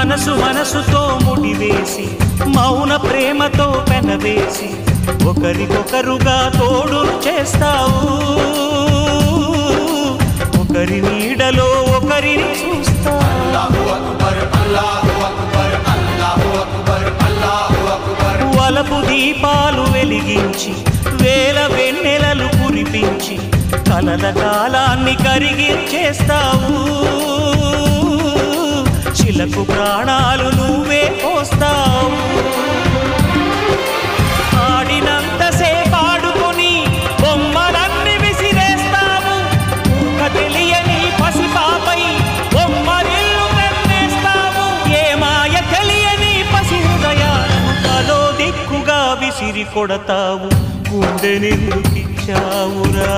మనసు మనసుతో ముడివేసి మౌన ప్రేమతో పెనవేసి ఒకరికొకరుగా తోడు చేస్తావు ఒకరి నీడలో ఒకరిని చూస్తావు వలపు దీపాలు వెలిగించి వేల వెన్నెలలు కురిపించి కలల కాలాన్ని కరిగించేస్తావు చిలకు ప్రాణాలు నువ్వే పోస్తావు ఆడినంతసేపు ఆడుకొని బొమ్మలన్నీ విసిరేస్తావు తెలియని పసిపాపై బొమ్మరిల్లు కన్నేస్తావు ఏ మాయ తెలియని పసి హృదయాలను తలో దిక్కుగా విసిరి కొడతావు గుండెనెందుకిచ్చావురా